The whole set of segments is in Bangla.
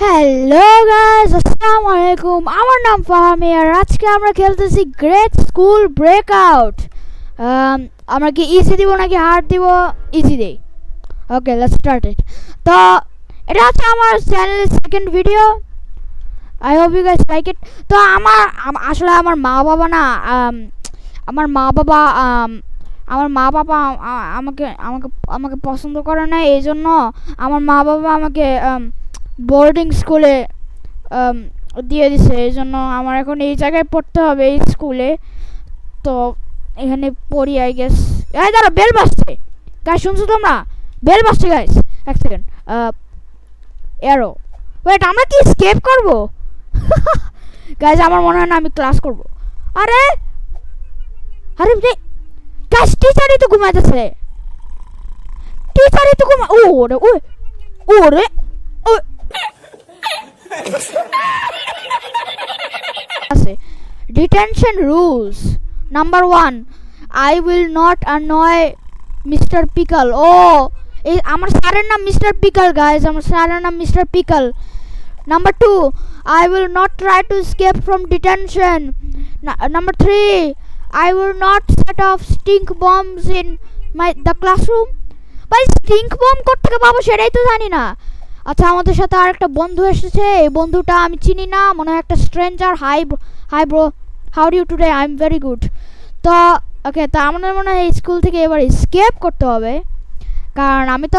হ্যালো গাইস, আসসালামু আলাইকুম। আমার নাম ফাহামি আর আজকে আমরা খেলতেছি গ্রেট স্কুল ব্রেকআউট। আমরা কি ইজি দিব নাকি হার্ড দিব? ইজি দেই। Okay, let's start it. তো এটা হচ্ছে আমার চ্যানেলের second video. I hope you guys like it. তো আসলে আমার মা বাবা না, আমার মা বাবা আমার মা বাবা আমাকে আমাকে আমাকে পছন্দ করে না, এই জন্য আমার মা বাবা আমাকে বোর্ডিং স্কুলে দিয়ে দিছে। এই জন্য আমার এখন এই জায়গায় পড়তে হবে, এই স্কুলে। তো এখানে পড়ি আই গেস। এই দাঁড়া, বেল বাজছে গাইস, শুনছো তোমরা? বেল বাজছে গাইস, এক সেকেন্ড। এরো, ওয়েট, আমরা কি স্কেপ করব? গাইস আমার মনে হয় না আমি ক্লাস করব। আরে আরে গাইস, টিচারই তো ঘুমাইতেছে। টিচারই তো ওরে ওরে ওরে Detention rules. Number 1, I will not annoy Mr. Pickle. Oh, আমার স্যারের নাম মিস্টার পিকল গাইস, আমার স্যারের নাম mister pickle. Number 2, I will not try to escape from detention. Number 3, I will not set off stink bombs in the classroom. ভাই, stink bomb কোত্থেকে পাবো সেটাই তো জানি না। আচ্ছা, আমাদের সাথে আর একটা বন্ধু এসেছে। এই বন্ধুটা আমি চিনি না, মনে হয় একটা stranger. Hi bro, how do you today? I am very good. তো ওকে, তো আমাদের মনে হয় স্কুল থেকে এবার স্কেপ করতে হবে, কারণ আমার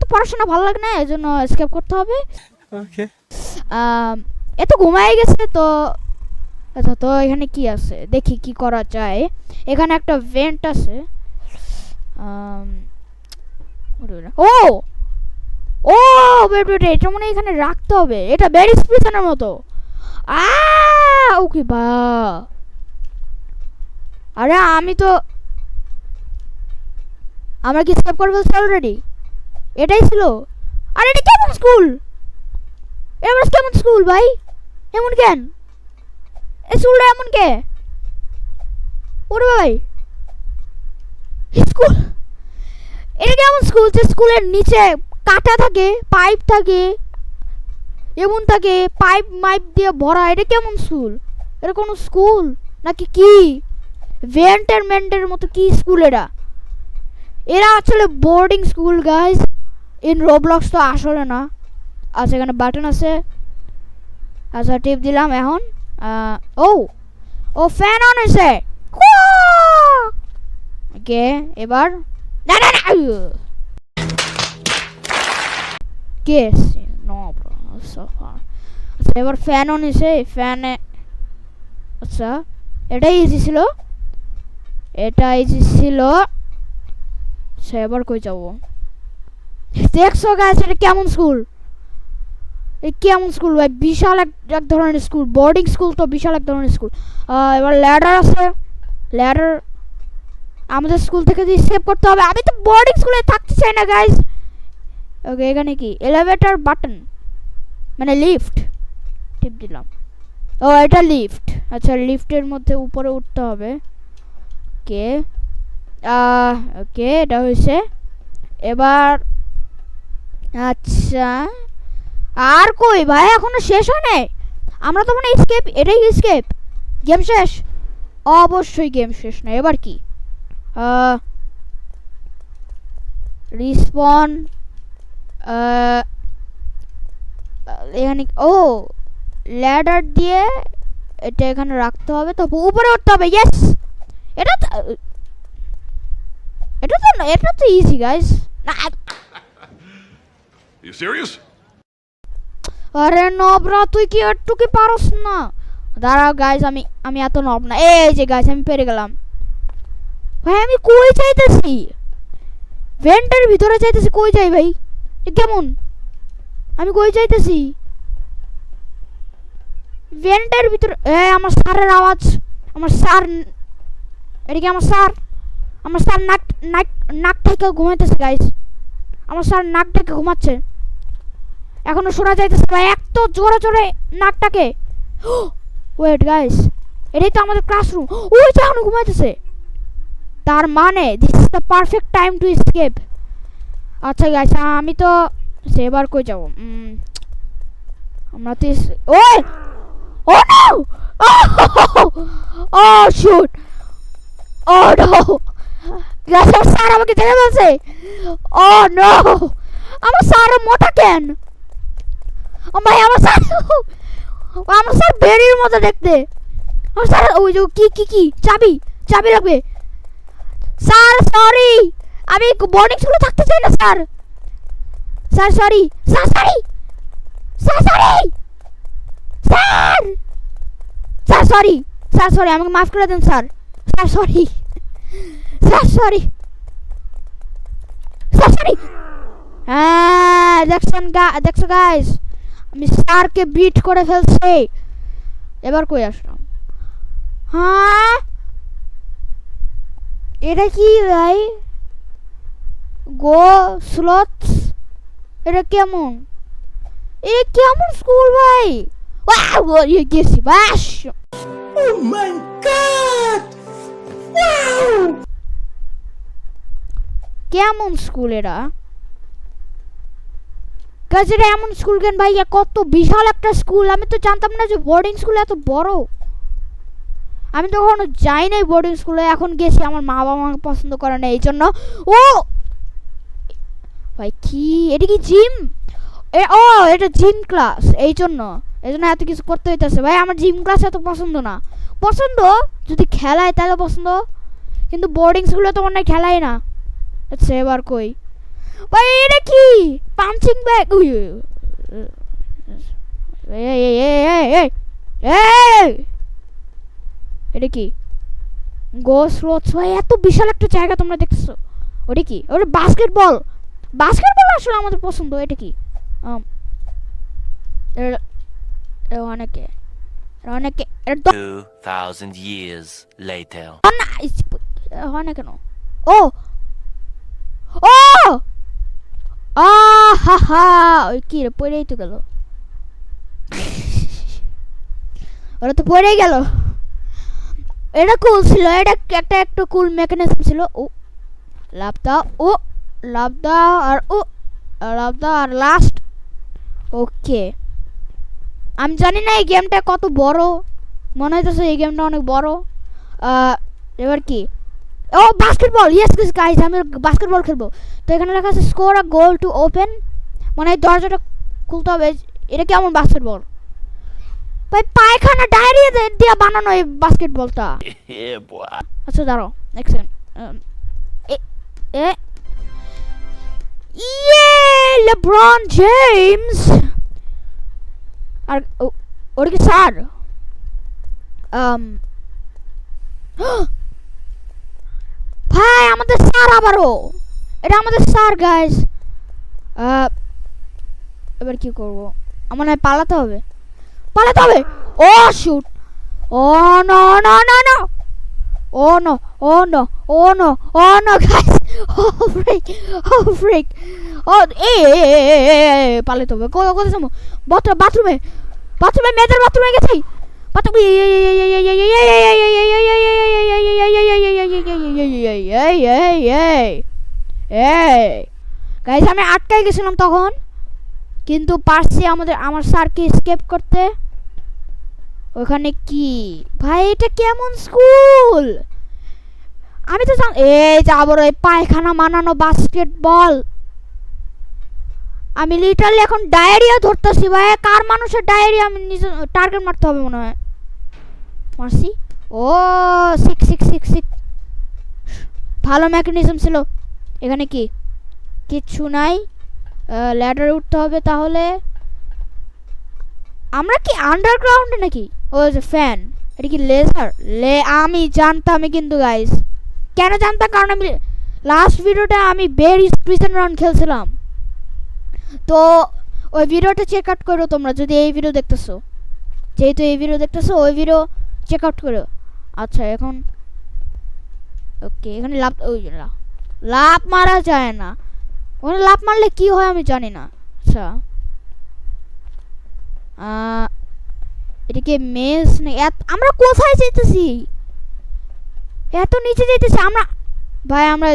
তো পড়াশোনা ভালো লাগে না, এই জন্য স্কেপ করতে হবে। ওকে, এত ঘুমাই গেছে তো। আচ্ছা, তো এখানে কি আছে দেখি কি করা যায়। এখানে একটা ভেন্ট আছে। ও ও ওয়েট, এটা মনে হয় এখানে রাখতে হবে। এটা বেরিস প্রিজনের মতো। ওকে বা, আরে আমরা কি স্কেপ করে ফেলছি অলরেডি? এটাই ছিল। আরে এটা কেমন স্কুল? এবার কেমন স্কুল ভাই? এমন কেন এই স্কুলটা? এমন কে? ওরে ভাই, স্কুল এটা কেমন স্কুল যে স্কুলের নিচে কাটা থাকে, পাইপ থাকে, এমন থাকে, পাইপ মাইপ দিয়ে ভরা। এটা কেমন স্কুল? এটা কোনো স্কুল নাকি কি? মেন্টের মতো কি স্কুল এটা? এরা আসলে boarding school guys, in Roblox তো আসলে না। আচ্ছা, এখানে বাটন আছে। আচ্ছা, টিপ দিলাম এখন। ও ফ্যান অন হয়েছে। ওকে, এবার না না না কেস নো প্রবলেম সোফা। আচ্ছা, এবার ফ্যান অন হয়েছে। ফ্যানে আচ্ছা, এটাই ইজি ছিল। আচ্ছা, এবার কই যাবো? দেখছো গাইস, এটা কেমন স্কুল? কেমন স্কুল ভাই? বিশাল এক ধরনের স্কুল, বোর্ডিং স্কুল তো, বিশাল এক ধরনের স্কুল। এবার ল্যাডার আছে। ল্যাডার আমাদের স্কুল থেকে যে স্কেপ করতে হবে। আমি তো বোর্ডিং স্কুলে থাকতে চাই না গাইস। ওকে, এখানে কি এলিভেটর বাটন, মানে লিফট। টিপ দিলাম। ও, এটা লিফট। আচ্ছা, লিফটের মধ্যে উপরে উঠতে হবে। ওকে ওকে, এটা হয়েছে। এবার আচ্ছা, আর কই ভাই, এখনো শেষ হয় নাই। আমরা তো মানে স্কেপ, এটাই স্কেপ। গেম শেষ? অবশ্যই গেম শেষ না। এবার কি? রিসপন। এখানে ল্যাডার দিয়ে এটা এখানে রাখতে হবে, তো উপরে উঠতে হবে। ইয়েস, এটা তো ইজি গাইস। না, You serious? আরে নবরা, তুই কি একটু কি পারস না? দাঁড়াও গাইস, আমি এত নব না। এই যে গাইস, আমি পেরে গেলাম। ভাই, আমি কই চাইতেছি? ভেন্টের ভিতরে চাইতেছি। কই যাই ভাই? কেমন? আমি কই চাইতেছি? ভেন্টের ভিতরে। আমার স্যারের আওয়াজ। আমার স্যার, এটা কি আমার স্যার? আমার স্যার নাক থেকে ঘুমাইতেছে গাইস। আমার স্যার নাক থেকে ঘুমাচ্ছে, এখনো শোনা যাইতেছে ভাই, এত জোরে জোরে নাকটাকে। ওয়েট গাইস, এটাই তো আমাদের ক্লাসরুম। ওই যে এখনো ঘুমাইতেছে, তার মানে this is the perfect time to escape. আচ্ছা গাইস, আমি তো এবার কই যাব? আমরা তো ওই ও নো ও শুট ও নো গাইস আমার স্যার আমাকে দেখে ফেলছে ও নো আমার স্যার মোটা কেন ভাই আমার স্যার বেরির মতো দেখতে আমার স্যার ওই যে কি চাবি লাগবে স্যার সরি আমি বোর্ডিং স্কুলে থাকতে চাই না স্যার সরি স্যার সরি আমাকে মাফ করে দেন স্যার সরি হ্যাঁ দেখছো গাইস আমি স্যারকে বিট করে ফেলছি এবার কই আসলাম হ্যাঁ এটা কি ভাই গো স্লটস এটা কেমন স্কুল ভাই গেছি বাস Oh my god! Wow! কেমন স্কুল এটা কাজের এমন স্কুল কেন ভাই কত বিশাল একটা স্কুল আমি তো জানতাম না যে বোর্ডিং স্কুল এত বড় আমি তো কখনো যাই নাই বোর্ডিং স্কুলে এখন গেছি আমার মা বাবা আমাকে পছন্দ করে না এই জন্য ও ভাই কি এটা কি জিম ও এটা জিম ক্লাস এই জন্য এত কিছু করতে হইতেছে ভাই আমার জিম ক্লাস এত পছন্দ না পছন্দ যদি খেলায় তাহলে পছন্দ কিন্তু বোর্ডিং স্কুলে তো মনে হয় খেলাই না আচ্ছা এবার কই ভাই এটা কি পাঞ্চিং ব্যাগ এটা কি গো স্লোটস ভাই এত বিশাল একটা জায়গা তোমরা দেখতেছো ওটা কি ওটা বাস্কেটবল আসলে আমাদের পছন্দ এটা কি অনেকে 2000 years later হয় না কেন ও হা হা ওই কি রে পড়েই তো গেল ওরা তো পড়ে গেল এটা কুল ছিল এটা একটা কুল মেকানিজম ছিল ও লাভ দাও আর লাস্ট ওকে আমি জানি না এই গেমটা কত বড় মনে হইতেছে এই গেমটা অনেক বড় এবার কি ও বাস্কেটবল ইয়েস গাইস আমি বাস্কেটবল খেলবো তো এখানে লেখা আছে score a goal to open মানে এই দরজাটা খুলতে হবে এটা কেমন বাস্কেটবল ভাই পায়খানা ডায়রিয়া দিয়ে বানানো এই বাস্কেটবলটা আচ্ছা দাঁড়াও এক সেকেন্ড লেব্রন জেমস আর ওর কি স্যার ভাই আমাদের স্যার আবারও এটা আমাদের স্যার গাইস এবার কি করব আমার না পালাতে হবে ও শুট ও নো গাইস ও ফ্রিক ও পালাতে হবে কোথায় যাবো বাথরুমে মেয়েদের বাথরুমে গেছি গাইস আমি আটকাই গেছিলাম তখন কিন্তু পারছি আমার স্যারকে এসকেপ করতে ওখানে কি ভাই এটা কেমন স্কুল আমি তো এই যাবো এই পায়খানা মানানো বাস্কেটবল আমি লিটারালি এখন ডায়রিয়া ধরতেছি ভাই কার মানুষের ডায়রিয়া আমি নিজে টার্গেট মারতে হবে মনে হয় মারছি ও 6 ভালো মেকানিজম ছিল এখানে কি কিচ্ছু নাই ল্যাডারে উঠতে হবে তাহলে আমরা কি আন্ডারগ্রাউন্ডে নাকি ও যে ফ্যান এটা কি লেজার আমি জানতাম কিন্তু গাইস কেন জানতাম কারণ আমি লাস্ট ভিডিওটা আমি বেরি প্রিজন রাউন্ড খেলছিলাম তো ওই ভিডিওটা চেক আউট করো তোমরা যদি এই ভিডিও দেখতেছো যেহেতু এই ভিডিও দেখতেছো ওই ভিডিও চেক আউট করো আচ্ছা এখন ওকে এখানে লাভ মারা যায় না ওখানে লাভ মারলে কি হয় আমি জানি না আচ্ছা এটাকে মেস নেই আমরা কোথায় যেতেছি এত নিচে যেতেছি আমরা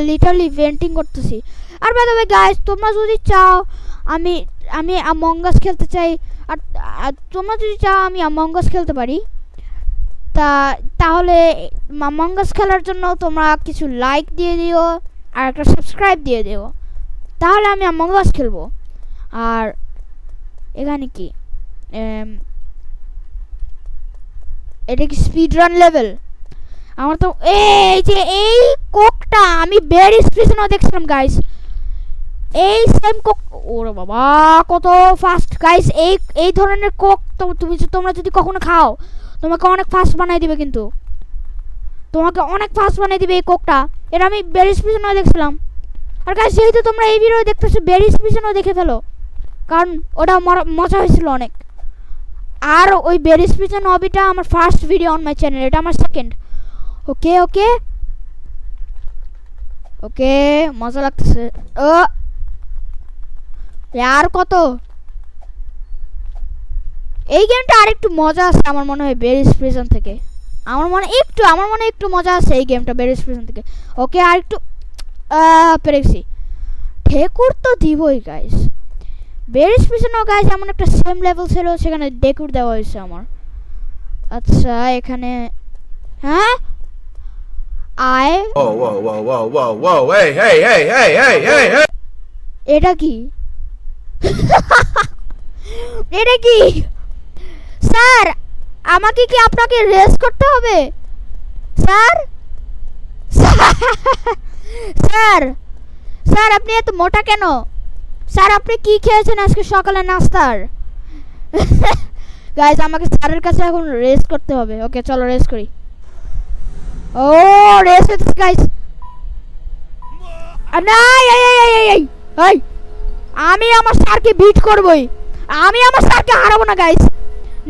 লিটারালি ভেন্টিং করতেছি আর বাই দ্য ওয়ে গাইস তোমরা যদি চাও আমি অ্যামং আস খেলতে চাই আর আর তোমরা যদি চাও আমি আমং আস খেলতে পারি, তাহলে আমং আস খেলার জন্য তোমরা কিছু লাইক দিয়ে দিও আর একটা সাবস্ক্রাইব দিয়ে দিও, তাহলে আমি আমং আস খেলবো। আর এখানে কি এটা কি স্পিড রান লেভেল? আমার তো এই যে এই কোকটা আমি বেরি স্টেশনে দেখছিলাম গাইস, এই সেম কোক। ওরে বাবা কত ফাস্ট গাইস! এই ধরনের কোক তোমরা যদি কখনো খাও তোমাকে অনেক ফাস্ট বানাই দিবে, কিন্তু তোমাকে অনেক ফাস্ট বানাই দিবে এই কোকটা। এটা আমি বেরি স্টেশনে দেখছিলাম। আর গাইস যেহেতু তোমরা এই ভিডিও দেখতেছো, বেরি স্টেশনেও দেখে ফেলো, কারণ ওটা মজা হয়েছিল অনেক। আর ওই বেরি স্টেশন হবিটা আমার first video on my channel, এটা আমার সেকেন্ড। ওকে ওকে ওকে, মজা লাগতেছে। ও আর কত, এই গেমটা আরেকটু মজা আছে আমার মনে হয় বেরিস প্রিজন থেকে। আমার মনে একটু মজা আছে এই গেমটা বেরিস প্রিজন থেকে। ওকে আর একটু পেরেছি। ঠেকুর তো দিবই গাইস। বেরিস প্রিজনও গাইস এমন একটা সেম লেভেল ছিল, সেখানে ডেকুর দেওয়া হয়েছে আমার। আচ্ছা এখানে হ্যাঁ আয়, Whoa, whoa, whoa, whoa, whoa, whoa, hey, hey, hey, hey, hey, hey, hey! এটা কি? এটা কি স্যার? আমাকে কি আপনাকে রেস করতে হবে স্যার? স্যার স্যার আপনি এত মোটা কেন? স্যার আপনি কি খেয়েছেন আজকে সকালে নাস্তার? গাইস আমাকে স্যারের কাছে এখন রেস করতে হবে। ওকে চলো রেস করি। ও রেস হচ্ছে গাইস। না এই আমি আমার স্যারকে বিট করবই, আমি আমার স্যারকে হারাবো না গাইস।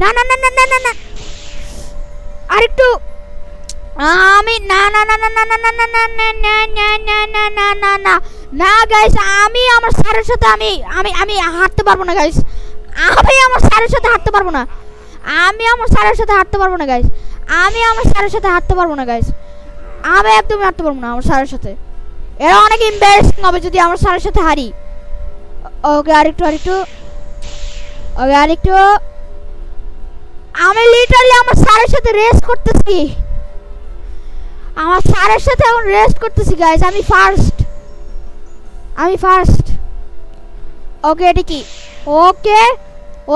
না না না না না না না আরেকটু আমি না না না না না না না না না না না না না না না না না গাইস, আমি আমার স্যারের সাথে আমি আমি আমি হাঁটতে পারবো না গাইস। আমি আমার স্যারের সাথে হাঁটতে পারবো না, আমি আমার স্যারের সাথে হাঁটতে পারবো না গাইস। আমি আমার স্যারের সাথে হাঁটতে পারবো না গাইস, আমি একদমই হাঁটতে পারবো না আমার স্যারের সাথে। এরা অনেক এম্বারেসিং হবে যদি আমার স্যারের সাথে হারি। ওকে আরেকটু ওকে আরেকটু। আমি লিটারালি আমার স্যারের সাথে রেস করতেছি, আমার স্যারের সাথে এখন রেস করতেছি গাইস। আমি ফার্স্ট। ওকে এটা কি? ওকে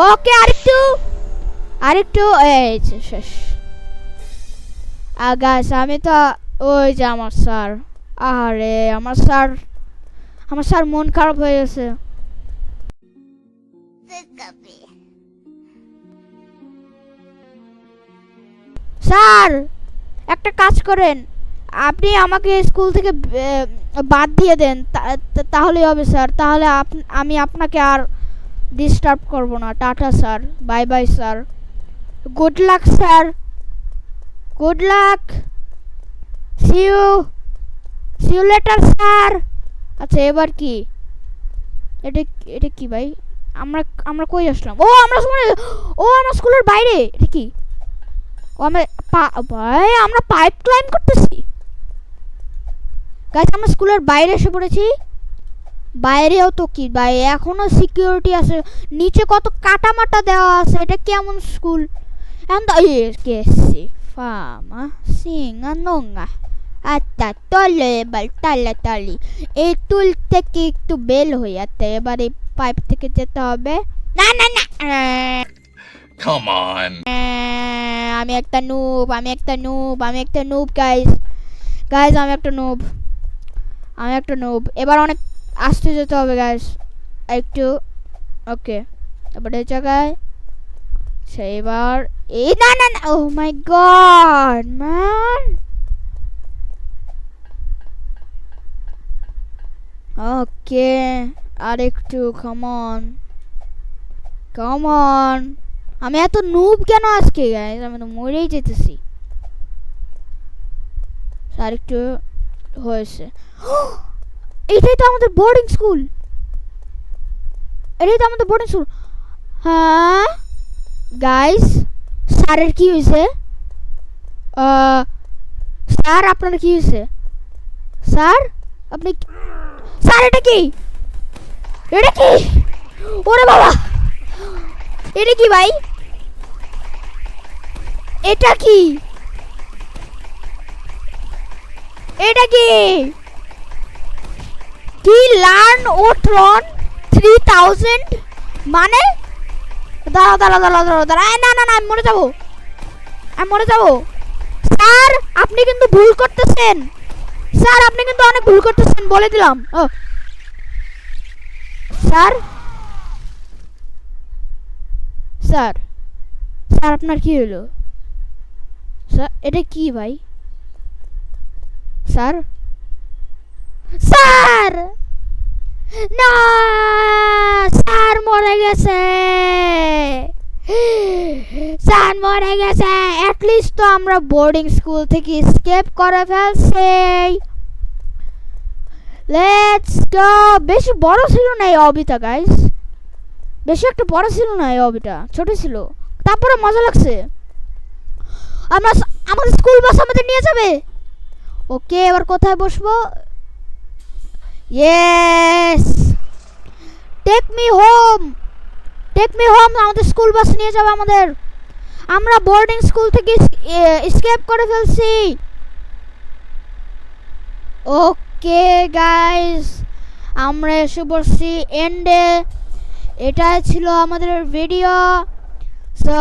ওকে আরেকটু এই যে শেষ। গাইস আমি তো ওই যে আমার স্যার, আরে আমার স্যার মন খারাপ হয়ে গেছে। স্যার একটা কাজ করেন, আপনি আমাকে স্কুল থেকে বাদ দিয়ে দেন, তাহলেই হবে স্যার। তাহলে আমি আপনাকে আর ডিস্টার্ব করব না। Tata sir, bye bye sir, good luck sir, good luck, see you later sir. আচ্ছা এবার কি? এটা কি ভাই? আমরা কই আসলাম? ও আমরা স্কুলের বাইরে। এটা কি? ও ভাই আমরা পাইপ ক্লাইম্ব করতেছি গাইস। আমরা স্কুলের বাইরে এসে পড়েছি। বাইরেও তো কি ভাই, এখনো সিকিউরিটি আছে, নিচে কত কাটামাটা দেওয়া আছে। এটা কেমন স্কুল? কে ফামা সিঙ্গা নোংা আচ্ছা তলে এবার তাড়াতাড়ি এই তুল থেকে একটু বেল হয়ে যাচ্ছে। এবার এই পাইপ থেকে যেতে হবে। না না না Come on. আমি একটা নুব গাইস আমি একটা নুব। এবার অনেক আস্তে যেতে হবে গাইস একটু। ওকে এবার এই জায়গায় এবার এই না না না ও মাই গড ম্যান। ওকে আর একটু কাম অন। আমি এত নুব কেন আজকে গাইস? আমি তো মরেই যেতেছি। আর একটু হয়েছে। এটাই তো আমাদের বোর্ডিং স্কুল। হ্যাঁ গাইস স্যারের কি হয়েছে? স্যার আপনার কি হয়েছে? স্যার আপনি স্যার এটা কি? ওরে বাবা এটা কি ভাই? এটা কি? এটা কি? কি লার্ন ও ট্রন 3000 মানে? দাঁড়াও দাঁড়াও দাঁড়াও দাঁড়াও দাঁড়াও, না না না, আমি মরে যাবো, আমি মরে যাবো। স্যার আপনি কিন্তু ভুল করতেছেন, স্যার আপনি কিন্তু অনেক ভুল করতেছেন, বলে দিলাম। ও স্যার, স্যার, স্যার আপনার কি হলো? স্যার এটা কি ভাই? স্যার, স্যার, না, স্যার মরে গেছে, স্যার মরে গেছে। অ্যাটলিস্ট তো আমরা বোর্ডিং স্কুল থেকে স্কেপ করে ফেলছি। Let's go. বেশি বড় ছিল না এই অবিটা গাইস, বেশি একটা বড় ছিল না এই অবিটা, ছোট ছিল, তারপরে মজা লাগছে। আমরা আমাদের স্কুল বাস আমাদের নিয়ে যাবে। ওকে, এবার কোথায় বসবো? Yes, take me home, take me home. আমাদের স্কুল বাস নিয়ে যাবে আমাদের। আমরা বোর্ডিং স্কুল থেকে স্কেপ করে ফেলছি। ওকে গাইস, আমরা এসে বসছি এন্ডে। এটাই ছিল আমাদের ভিডিও। সো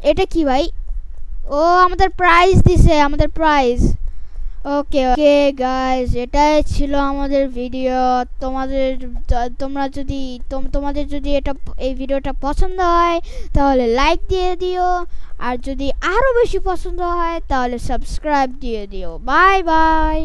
এটা কি ভাই? ও আমাদের প্রাইজ দিছে, আমাদের প্রাইজ। ওকে ওকে গাইস, এটাই ছিল আমাদের ভিডিও। তোমাদের যদি এই ভিডিওটা পছন্দ হয় তাহলে লাইক দিয়ে দিও, আর যদি আরো বেশি পছন্দ হয় তাহলে সাবস্ক্রাইব দিয়ে দিও। Bye bye.